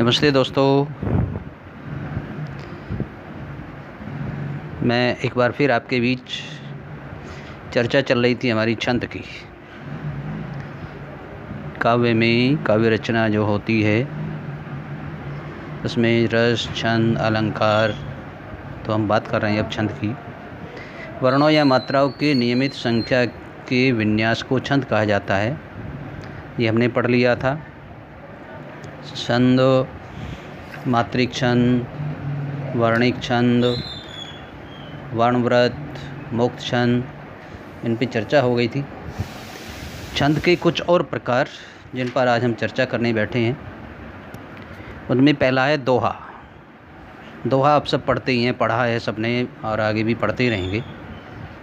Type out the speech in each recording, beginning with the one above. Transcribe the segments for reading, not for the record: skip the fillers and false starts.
नमस्ते दोस्तों, मैं एक बार फिर आपके बीच चर्चा चल रही थी हमारी छंद की। काव्य में काव्य रचना जो होती है उसमें रस, छंद, अलंकार, तो हम बात कर रहे हैं अब छंद की। वर्णों या मात्राओं के नियमित संख्या के विन्यास को छंद कहा जाता है। ये हमने पढ़ लिया था। छंद, मात्रिक छंद, वर्णिक छंद, वर्णव्रत, मुक्त छंद, इन पे चर्चा हो गई थी। छंद के कुछ और प्रकार जिन पर आज हम चर्चा करने बैठे हैं, उनमें पहला है दोहा। दोहा आप सब पढ़ते ही हैं, पढ़ा है सबने और आगे भी पढ़ते ही रहेंगे।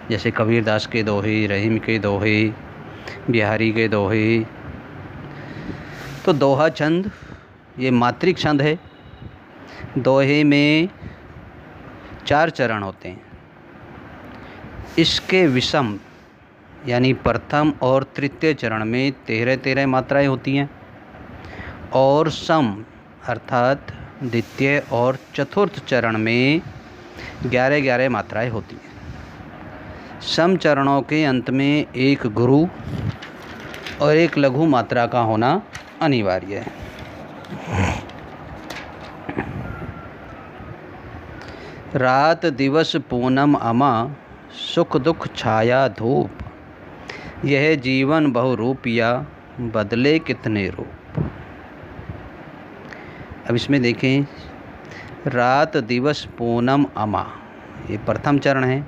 जैसे कबीरदास के दोहे, रहीम के दोहे, बिहारी के दोहे। तो दोहा छंद ये मात्रिक छंद है। दोहे में 4 चरण होते हैं। इसके विषम यानी प्रथम और तृतीय चरण में 13-13 मात्राएं होती हैं और सम अर्थात द्वितीय और चतुर्थ चरण में 11-11 मात्राएं होती हैं। सम चरणों के अंत में एक गुरु और एक लघु मात्रा का होना अनिवार्य है। रात दिवस पूनम अमा, सुख दुख छाया धूप, यह जीवन बहुरूपिया, बदले कितने रूप। अब इसमें देखें, रात दिवस पूनम अमा ये प्रथम चरण है।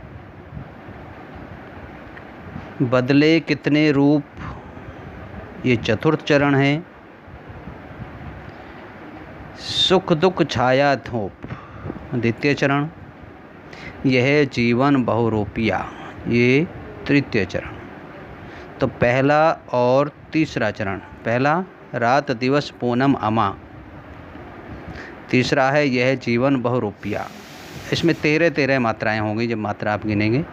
बदले कितने रूप ये चतुर्थ चरण है। सुख दुख छाया धूप द्वितीय चरण। यह जीवन बहुरूपिया ये तृतीय चरण। तो पहला और तीसरा चरण, पहला रात दिवस पूनम अमा, तीसरा है यह जीवन बहुरूपिया। इसमें 13-13 मात्राएं होंगी जब मात्रा आप गिनेंगे।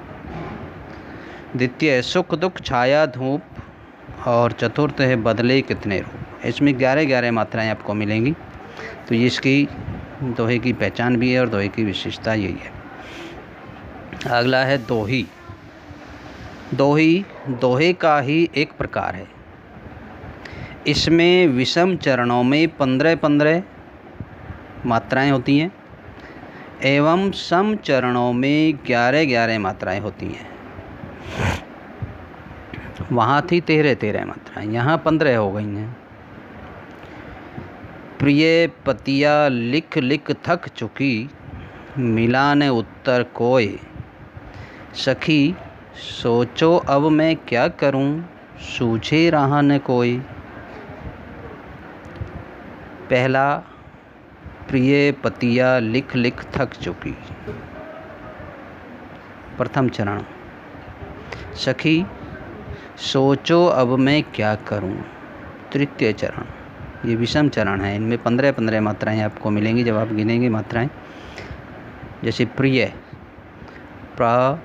द्वितीय सुख दुख छाया धूप और चतुर्थ है बदले कितने रूप। इसमें 11-11 मात्राएं आपको मिलेंगी। तो ये इसकी दोहे की पहचान भी है और दोहे की विशेषता यही है। अगला है दोही। दोही दोहे का ही एक प्रकार है। इसमें विषम चरणों में 15-15 मात्राएं होती हैं एवं सम चरणों में 11-11 मात्राएं होती हैं। वहाँ थी 13-13 मात्राएं, यहाँ 15 हो गई हैं। प्रिय पतिया लिख लिख थक चुकी, मिला ने उत्तर कोय, सखी सोचो अब मैं क्या करूं, सूझे रहा न कोई। पहला, प्रिय पतिया लिख लिख थक चुकी, प्रथम चरण। सखी सोचो अब मैं क्या करूं, तृतीय चरण। ये विषम चरण है। इनमें 15-15 मात्राएं आपको मिलेंगी जब आप गिनेंगे मात्राएं। जैसे प्रिय, प्र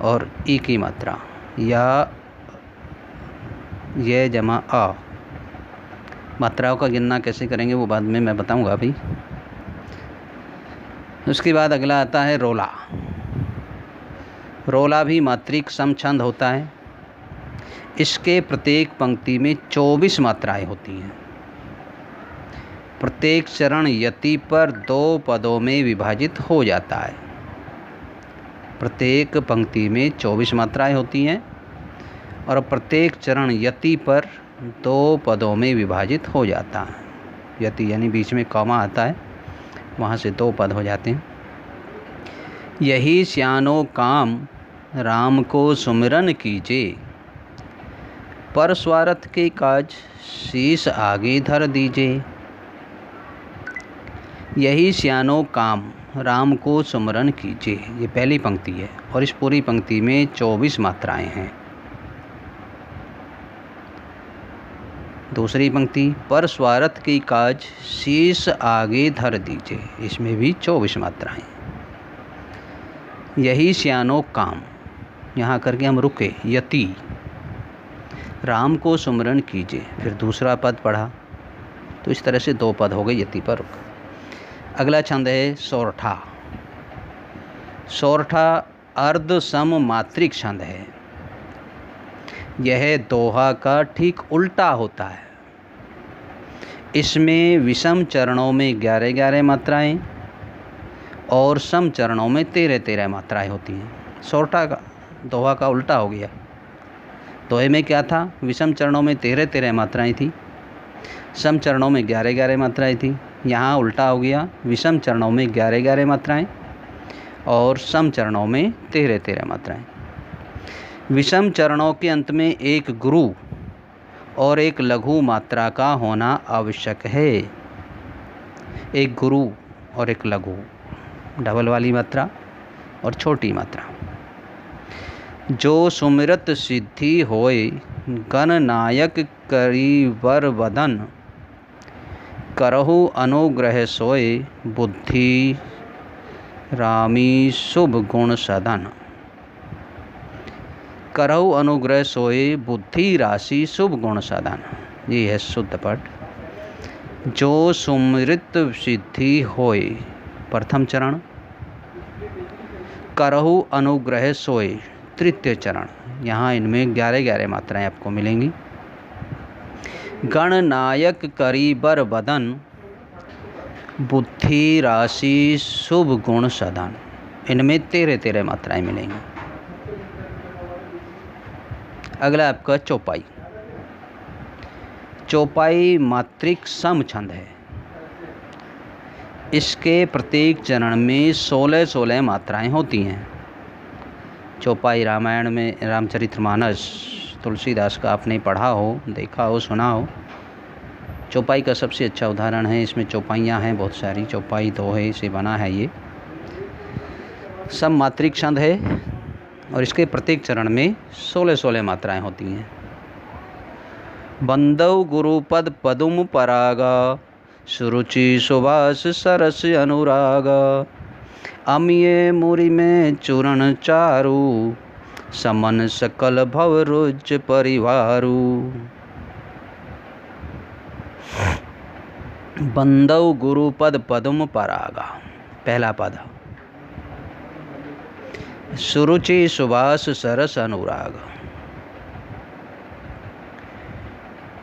और ई की मात्रा, या ये जमा आ। मात्राओं का गिनना कैसे करेंगे वो बाद में मैं बताऊंगा अभी। उसके बाद अगला आता है रोला। रोला भी मात्रिक सम छंद होता है। इसके प्रत्येक पंक्ति में 24 मात्राएं होती हैं। प्रत्येक चरण यति पर 2 पदों में विभाजित हो जाता है। प्रत्येक पंक्ति में 24 मात्राएं होती हैं और प्रत्येक चरण यति पर 2 पदों में विभाजित हो जाता है। यति यानी बीच में कॉमा आता है, वहाँ से 2 पद हो जाते हैं। यही स्यानो काम, राम को सुमिरन कीजे, पर स्वार्थ के काज, शीश आगे धर दीजे। यही स्यानो काम, राम को सुमिरन कीजिए, ये पहली पंक्ति है और इस पूरी पंक्ति में 24 मात्राएं हैं। दूसरी पंक्ति, पर स्वार्थ की काज, शीश आगे धर दीजिए, इसमें भी 24 मात्राएं। यही स्यानो काम, यहाँ करके हम रुके। यति, राम को सुमिरन कीजिए। फिर दूसरा पद पढ़ा, तो इस तरह से 2 पद हो गए यति पर रुक। अगला छंद है सोरठा। सोरठा अर्ध सम मात्रिक छंद है। यह दोहा का ठीक उल्टा होता है। इसमें विषम चरणों में 11-11 मात्राएं और सम चरणों में 13-13 मात्राएं होती हैं। सोरठा का दोहा का उल्टा हो गया। दोहे में क्या था? विषम चरणों में 13-13 मात्राएं थी, सम चरणों में 11-11 मात्राएं थी। यहाँ उल्टा हो गया, विषम चरणों में 11-11 मात्राएं और सम चरणों में 13-13 मात्राएं। विषम चरणों के अंत में एक गुरु और एक लघु मात्रा का होना आवश्यक है। एक गुरु और एक लघु, डबल वाली मात्रा और छोटी मात्रा। जो सुमिरत सिद्धि होय गणनायक करीवर वदन, करहु अनुग्रह सोय बुद्धि रामी शुभ गुण सदन। करहु अनुग्रह सोए बुद्धि राशि शुभ गुण सदन। ये है शुद्ध पट। जो सुमृत सिद्धि होय प्रथम चरण, करहु अनुग्रह सोए तृतीय चरण। यहाँ इनमें 11-11 मात्राएं आपको मिलेंगी। गणनायक करीबर वदन, बुद्धि राशि शुभ गुण सदन, इनमें 13-13 मात्राएं मिलेंगी। अगला आपका चौपाई। चौपाई मात्रिक सम छंद है। इसके प्रत्येक चरण में 16-16 मात्राएं होती हैं। चौपाई रामायण में रामचरितमानस तुलसीदास का आपने पढ़ा हो, देखा हो, सुना हो। चौपाई का सबसे अच्छा उदाहरण है। इसमें चौपाइयाँ हैं बहुत सारी। चौपाई दोहे से बना है ये। सम मात्रिक छंद है और इसके प्रत्येक चरण में 16-16 मात्राएं होती हैं। बंदव गुरुपद पदुम परागा, सुरुचि सुभाष सरस अनुरागा। अमिये मुरि में चूरण चारु, समन सकल भव रुज परिवारु। बंदव गुरुपद पदुम परागा, पहला पद। सुरुचि सुभाष सरस अनुराग,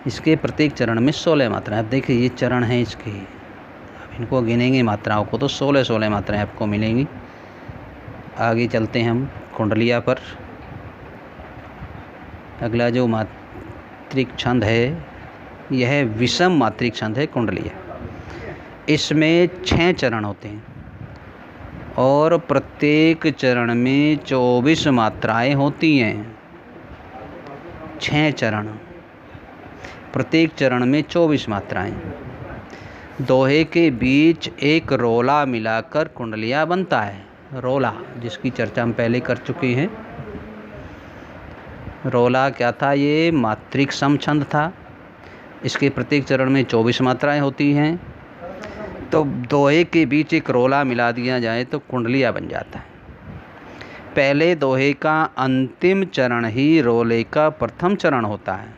इसके प्रत्येक चरण में 16 मात्राएं। अब देखिए ये चरण हैं इसके, अब इनको गिनेंगे मात्राओं को तो 16-16 मात्राएं आपको मिलेंगी। आगे चलते हैं हम कुंडलिया पर। अगला जो मात्रिक छंद है यह विषम मात्रिक छंद है कुंडलिया। इसमें 6 चरण होते हैं और प्रत्येक चरण में 24 मात्राएं होती हैं। 6 चरण, प्रत्येक चरण में 24 मात्राएं। दोहे के बीच एक रोला मिलाकर कुंडलिया बनता है। रोला जिसकी चर्चा हम पहले कर चुके हैं। रोला क्या था? ये मात्रिक सम छंद था। इसके प्रत्येक चरण में 24 मात्राएं होती हैं। तो दोहे के बीच एक रोला मिला दिया जाए तो कुंडलिया बन जाता है। पहले दोहे का अंतिम चरण ही रोले का प्रथम चरण होता है।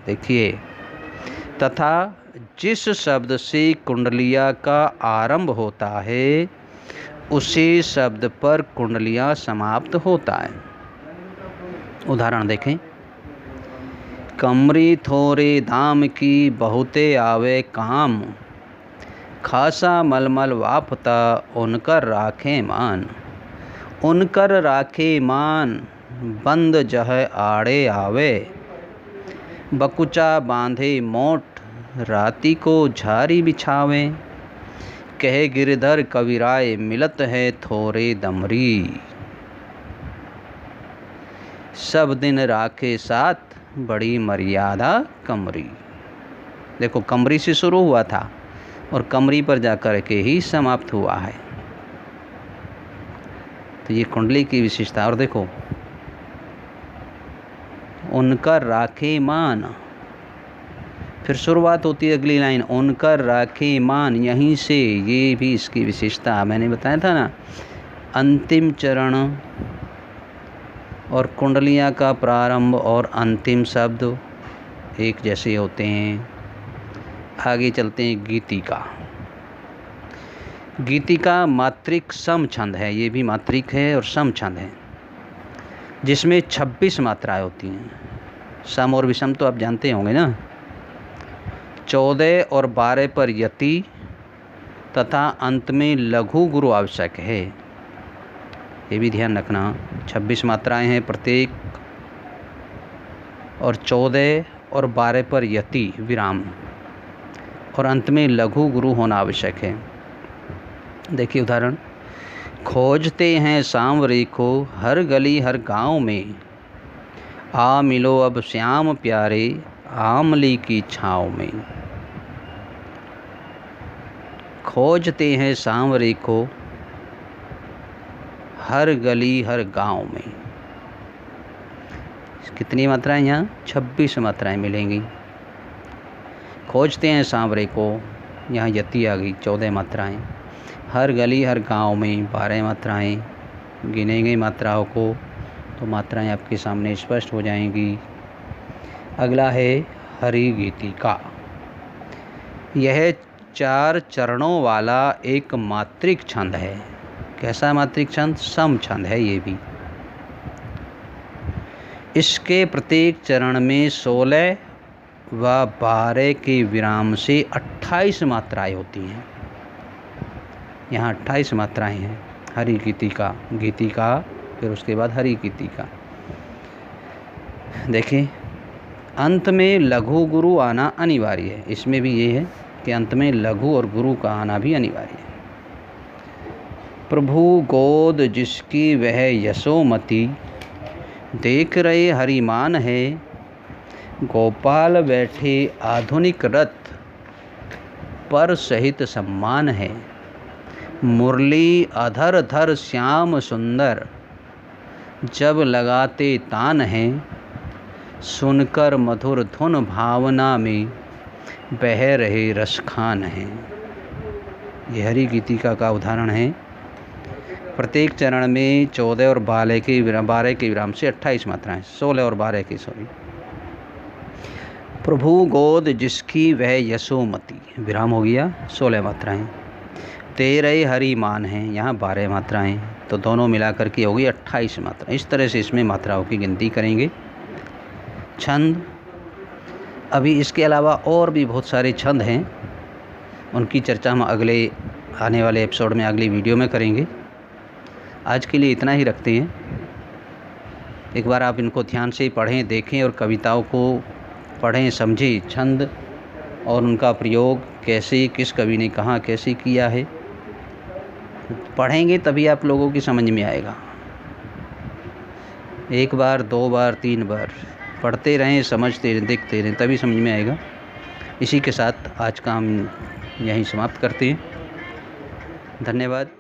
देखिए, तथा जिस शब्द से कुंडलिया का आरंभ होता है उसी शब्द पर कुंडलिया समाप्त होता है। उदाहरण देखें। कमरी थोरे दाम की बहुते आवे काम, खासा मलमल वापता उनकर राखे मान। उनकर राखे मान बंद जह आड़े आवे, बकुचा बांधे मोट राती को झारी बिछावे। कहे गिरधर कविराय मिलत है थोरे दमरी, सब दिन राखे साथ बड़ी मर्यादा कमरी। देखो, कमरी से शुरू हुआ था और कमरी पर जाकर के ही समाप्त हुआ है। तो ये कुंडली की विशेषता। और देखो, उनका राखे मान, फिर शुरुआत होती है अगली लाइन, उनका राखे मान। यहीं से ये भी इसकी विशेषता। मैंने बताया था ना, अंतिम चरण और कुंडलियाँ का प्रारंभ और अंतिम शब्द एक जैसे होते हैं। आगे चलते हैं गीतिका। गीतिका मात्रिक सम छंद है, ये भी मात्रिक है और सम छंद है, जिसमें 26 मात्राएं होती हैं। सम और विषम तो आप जानते होंगे ना। 14 और 12 पर यति तथा अंत में लघु गुरु आवश्यक है, ये भी ध्यान रखना। 26 मात्राएं हैं प्रत्येक, और 14 और 12 पर यति विराम, और अंत में लघु गुरु होना आवश्यक है। देखिए उदाहरण, खोजते हैं सांवरे को हर गली हर गांव में, आ मिलो अब श्याम प्यारे आमली की छाँव में। खोजते हैं सांवरे को हर गली हर गांव में, कितनी मात्राएं यहाँ? 26 मात्राएं मिलेंगी। खोजते हैं सांवरे को, यहाँ यति आ गई 14 मात्राएं। हर गली हर गांव में 12 मात्राएं। गिनेंगे मात्राओं को तो मात्राएं आपके सामने स्पष्ट हो जाएंगी। अगला है हरि गीतिका। यह 4 चरणों वाला एक मात्रिक छंद है। कैसा मात्रिक छंद? सम छंद है ये भी। इसके प्रत्येक चरण में 16 व 12 के विराम से 28 मात्राएं होती हैं। यहाँ 28 मात्राएं हैं। हरि गीतिका, गीतिका, फिर उसके बाद हरि गीतिका। देखिए, अंत में लघु गुरु आना अनिवार्य है। इसमें भी ये है कि अंत में लघु और गुरु का आना भी अनिवार्य है। प्रभु गोद जिसकी वह यशोमती, देख रहे हरिमान है, गोपाल बैठे आधुनिक रथ, पर सहित सम्मान है। मुरली अधर धर श्याम सुंदर, जब लगाते तान है, सुनकर मधुर धुन भावना में, बह रहे रसखान हैं। ये हरि गीतिका का उदाहरण है। प्रत्येक चरण में 14 और 12 के विराम से 28 मात्राएं, 16 और 12 की सॉरी। प्रभु गोद जिसकी वह यशोमती, विराम हो गया, 16 मात्राएं। तेरे हरि मान हैं, यहाँ 12 मात्राएं, तो दोनों मिलाकर के होगी 28 मात्रा। इस तरह से इसमें मात्राओं की गिनती करेंगे। छंद, अभी इसके अलावा और भी बहुत सारे छंद हैं, उनकी चर्चा हम अगले आने वाले एपिसोड में, अगली वीडियो में करेंगे। आज के लिए इतना ही रखते हैं। एक बार आप इनको ध्यान से पढ़ें, देखें और कविताओं को पढ़ें, समझें छंद और उनका प्रयोग कैसे, किस कवि ने कहाँ कैसे किया है। पढ़ेंगे तभी आप लोगों की समझ में आएगा। एक बार, 2 बार, 3 बार पढ़ते रहें, समझते रहें, देखते रहें, तभी समझ में आएगा। इसी के साथ आज का हम यहीं समाप्त करते हैं। धन्यवाद।